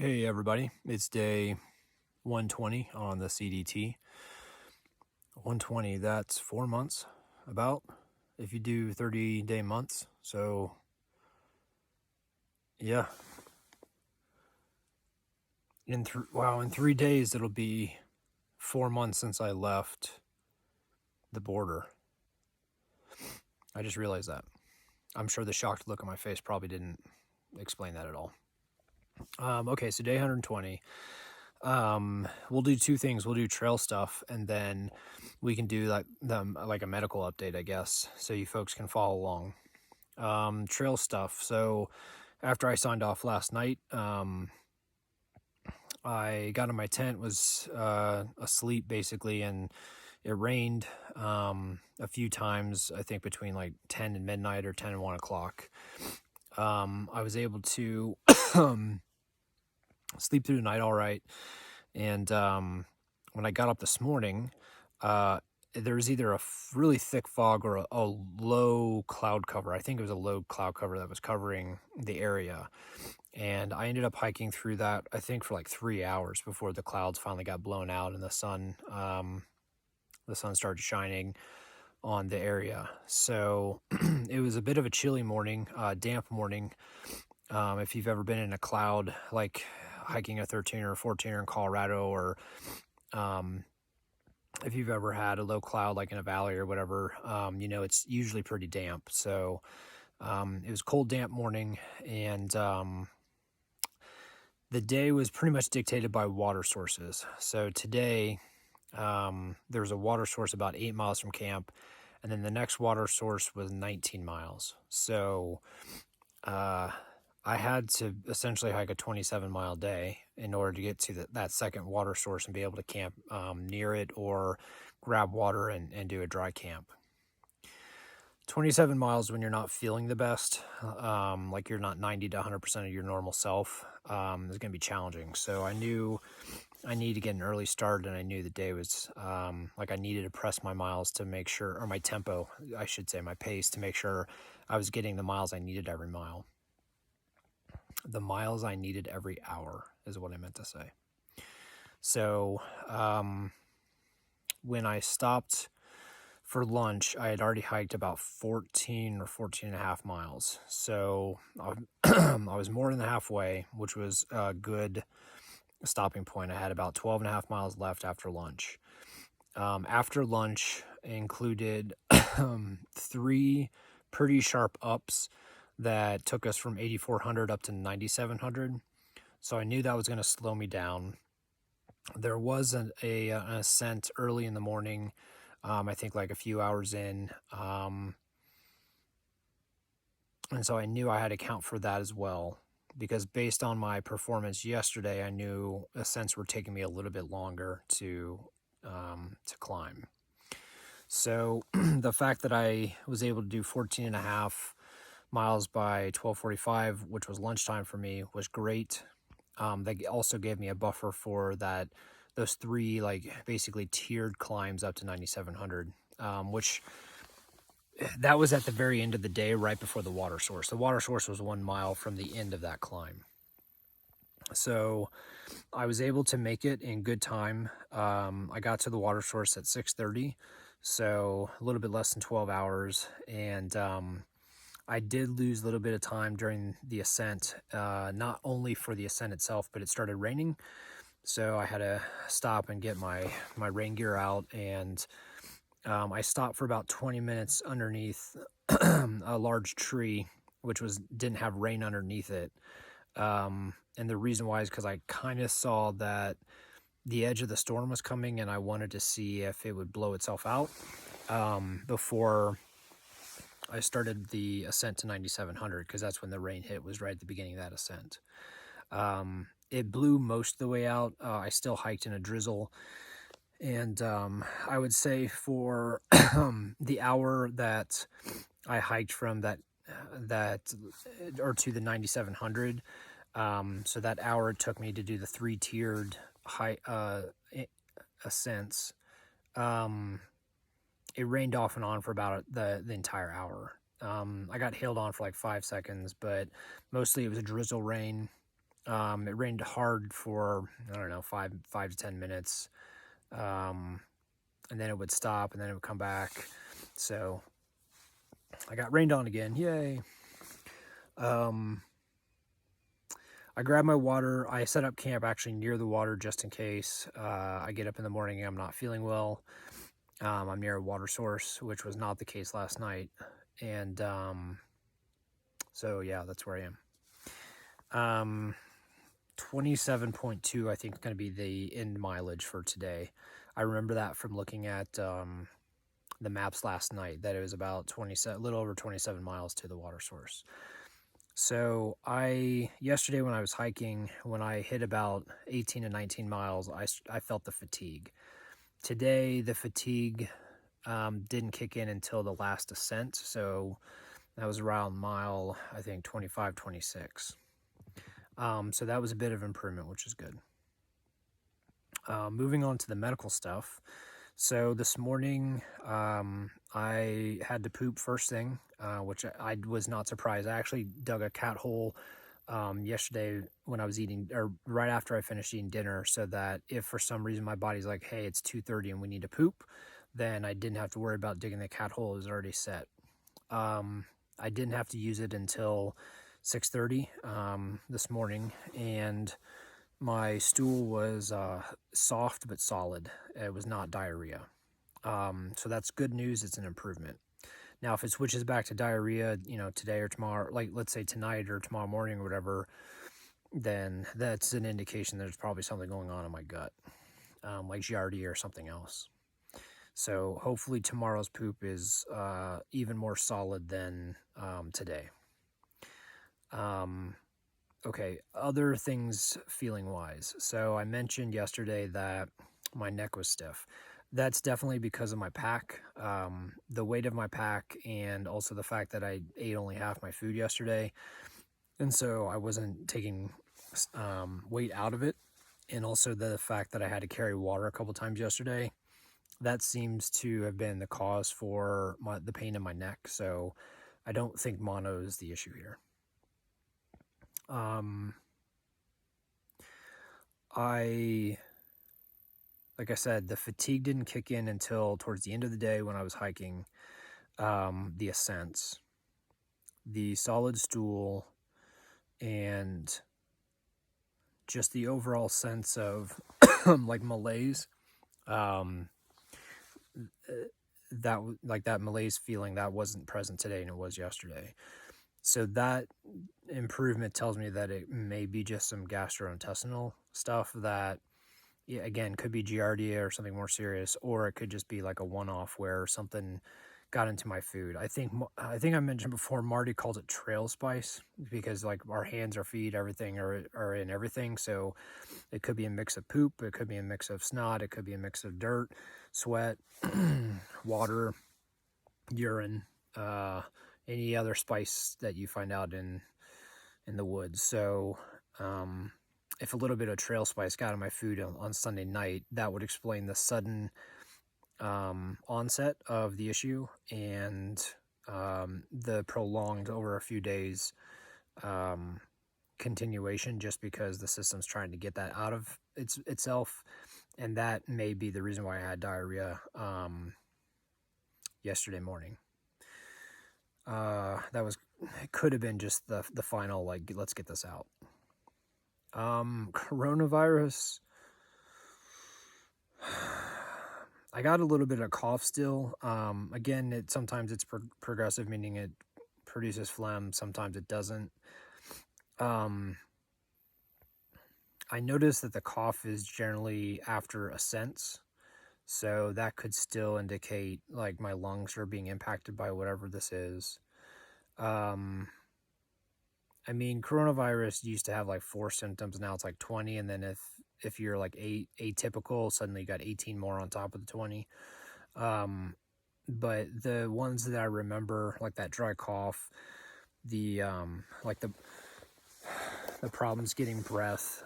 Hey everybody, it's day 120 on the CDT. 120, that's 4 months about, if you do 30-day months. So yeah, in 3 days it'll be 4 months since I left the border. I just realized that. I'm sure the shocked look on my face probably didn't explain that at all. Okay, so day 120. We'll do two things. We'll do trail stuff, and then we can do like a medical update, I guess, so you folks can follow along. Trail stuff. So after I signed off last night, I got in my tent, was asleep basically, and it rained a few times, I think between like 10 and midnight or 10 and 1 o'clock. I was able to sleep through the night all right. And when I got up this morning, there was either a really thick fog or a low cloud cover. I think it was a low cloud cover that was covering the area. And I ended up hiking through that, I think, for like 3 hours before the clouds finally got blown out and the sun started shining on the area. So it was a bit of a chilly morning, damp morning. If you've ever been in a cloud, like hiking a 13 or 14 in Colorado, or if you've ever had a low cloud like in a valley or whatever, it's usually pretty damp. So it was a cold, damp morning, and the day was pretty much dictated by water sources. So today, there was a water source about 8 miles from camp, and then the next water source was 19 miles. So I had to essentially hike a 27-mile day in order to get to that second water source and be able to camp near it or grab water and do a dry camp. 27 miles when you're not feeling the best, like you're not 90 to 100% of your normal self, is going to be challenging. So I knew I needed to get an early start, and I knew the day was like I needed to press my miles to make sure, or my tempo, I should say, my pace, to make sure I was getting the miles I needed every mile. The miles I needed every hour is what I meant to say. So when I stopped for lunch, I had already hiked about 14 or 14 and a half miles. So I was more than halfway, which was a good stopping point. I had about 12 and a half miles left after lunch. After lunch included 3 pretty sharp ups that took us from 8,400 up to 9,700. So I knew that was going to slow me down. There was an ascent early in the morning, I think like a few hours in. And so I knew I had to account for that as well, because based on my performance yesterday, I knew ascents were taking me a little bit longer to climb. So the fact that I was able to do 14 and a half miles by 12:45, which was lunchtime for me, was great. They also gave me a buffer for those 3 like basically tiered climbs up to 9,700, which that was at the very end of the day, right before the water source. The water source was 1 mile from the end of that climb. So I was able to make it in good time. I got to the water source at 6:30, so a little bit less than 12 hours. And I did lose a little bit of time during the ascent, not only for the ascent itself, but it started raining. So I had to stop and get my rain gear out, and I stopped for about 20 minutes underneath a large tree, which didn't have rain underneath it. And the reason why is because I kind of saw that the edge of the storm was coming, and I wanted to see if it would blow itself out before I started the ascent to 9,700, because that's when the rain hit, was right at the beginning of that ascent. It blew most of the way out. I still hiked in a drizzle. And I would say for the hour that I hiked from that or to the 9,700, so that hour it took me to do the 3-tiered ascents. It rained off and on for about the entire hour. I got hailed on for like 5 seconds, but mostly it was a drizzle rain. It rained hard for, I don't know, 5 to 10 minutes. And then it would stop and then it would come back. So I got rained on again. Yay. I grabbed my water. I set up camp actually near the water just in case I get up in the morning and I'm not feeling well. I'm near a water source, which was not the case last night. And so, yeah, that's where I am. 27.2, I think, is going to be the end mileage for today. I remember that from looking at the maps last night, that it was about a little over 27 miles to the water source. So yesterday when I was hiking, when I hit about 18 to 19 miles, I felt the fatigue. Today, the fatigue didn't kick in until the last ascent. So that was around mile, I think, 25, 26. So that was a bit of improvement, which is good. Moving on to the medical stuff. So this morning, I had to poop first thing, which I was not surprised. I actually dug a cat hole yesterday when I was eating, or right after I finished eating dinner, so that if for some reason my body's like, hey, it's 2:30 and we need to poop, then I didn't have to worry about digging the cat hole. It was already set. I didn't have to use it until 6:30 this morning, and my stool was soft but solid. It was not diarrhea. So that's good news. It's an improvement. Now, if it switches back to diarrhea, today or tomorrow, like let's say tonight or tomorrow morning or whatever, then that's an indication there's probably something going on in my gut, like Giardia or something else. So hopefully tomorrow's poop is even more solid than today. Okay, other things feeling-wise. So I mentioned yesterday that my neck was stiff. That's definitely because of my pack, the weight of my pack, and also the fact that I ate only half my food yesterday. And so I wasn't taking weight out of it. And also the fact that I had to carry water a couple times yesterday. That seems to have been the cause for the pain in my neck. So I don't think mono is the issue here. Like I said, the fatigue didn't kick in until towards the end of the day when I was hiking. The ascents, the solid stool, and just the overall sense of like malaise. That malaise feeling that wasn't present today and it was yesterday. So that improvement tells me that it may be just some gastrointestinal stuff that, yeah, again, could be Giardia or something more serious, or it could just be like a one-off where something got into my food. I think I mentioned before, Marty calls it trail spice because like our hands, our feet, everything are in everything. So it could be a mix of poop, it could be a mix of snot, it could be a mix of dirt, sweat, water, urine, any other spice that you find out in the woods. So if a little bit of trail spice got in my food on Sunday night, that would explain the sudden onset of the issue and the prolonged over a few days continuation, just because the system's trying to get that out of itself. And that may be the reason why I had diarrhea yesterday morning. It could have been just the final, like, let's get this out. Coronavirus, I got a little bit of cough still. Again, sometimes it's progressive, meaning it produces phlegm. Sometimes it doesn't. I noticed that the cough is generally after ascents. So that could still indicate like my lungs are being impacted by whatever this is. I mean, coronavirus used to have like 4 symptoms. Now it's like 20. And then if you're like atypical, suddenly you got 18 more on top of the 20. But the ones that I remember, like that dry cough, the like the problems getting breath,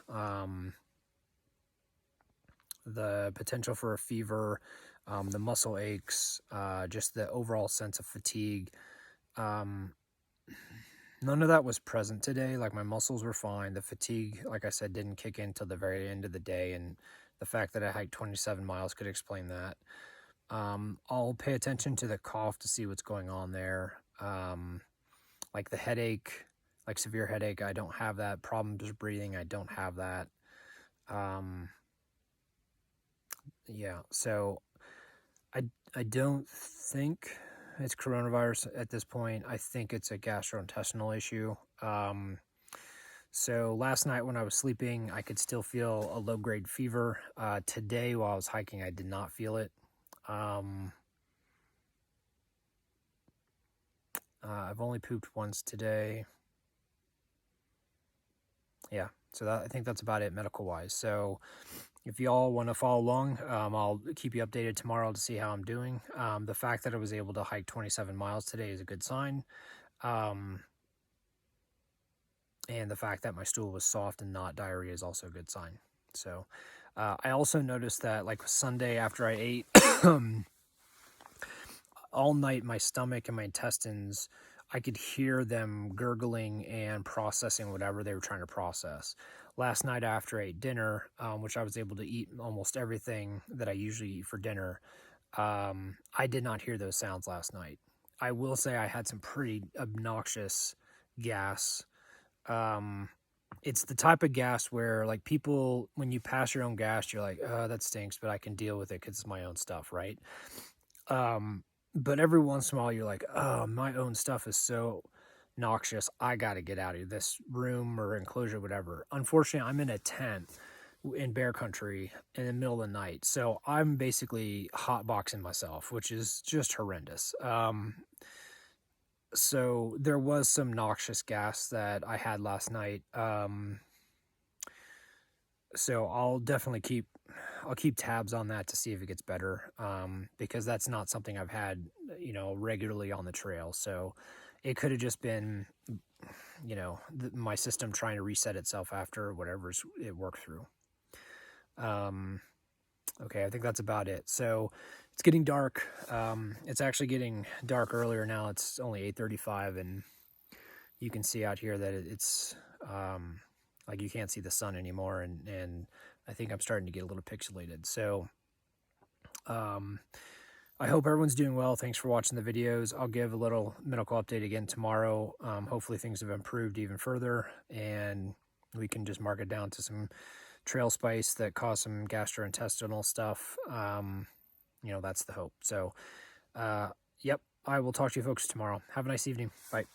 the potential for a fever, the muscle aches, just the overall sense of fatigue. None of that was present today. Like, my muscles were fine. The fatigue, like I said, didn't kick in till the very end of the day, and the fact that I hiked 27 miles could explain that. I'll pay attention to the cough to see what's going on there. Like the headache, like severe headache, I don't have that. Problems breathing, I don't have that. Yeah, so I don't think it's coronavirus at this point. I think it's a gastrointestinal issue. So last night when I was sleeping, I could still feel a low-grade fever. Today while I was hiking, I did not feel it. I've only pooped once today. Yeah, so I think that's about it medical-wise. So if y'all want to follow along, I'll keep you updated tomorrow to see how I'm doing. The fact that I was able to hike 27 miles today is a good sign. And the fact that my stool was soft and not diarrhea is also a good sign. So I also noticed that, like, Sunday after I ate, all night my stomach and my intestines, I could hear them gurgling and processing whatever they were trying to process. Last night after I ate dinner, which I was able to eat almost everything that I usually eat for dinner, I did not hear those sounds last night. I will say I had some pretty obnoxious gas. It's the type of gas where, like, people, when you pass your own gas, you're like, oh, that stinks, but I can deal with it because it's my own stuff, right? But every once in a while, you're like, oh, my own stuff is so noxious. I got to get out of this room or enclosure, whatever. Unfortunately, I'm in a tent in bear country in the middle of the night. So I'm basically hotboxing myself, which is just horrendous. So there was some noxious gas that I had last night. So I'll definitely keep tabs on that to see if it gets better, because that's not something I've had, regularly on the trail. So it could have just been, my system trying to reset itself after whatever it worked through. Okay, I think that's about it. So it's getting dark. It's actually getting dark earlier now. It's only 8:35, and you can see out here that it's like you can't see the sun anymore, and I think I'm starting to get a little pixelated. So I hope everyone's doing well. Thanks for watching the videos. I'll give a little medical update again tomorrow. Hopefully things have improved even further, and we can just mark it down to some trail spice that caused some gastrointestinal stuff. That's the hope. So, yep, I will talk to you folks tomorrow. Have a nice evening. Bye.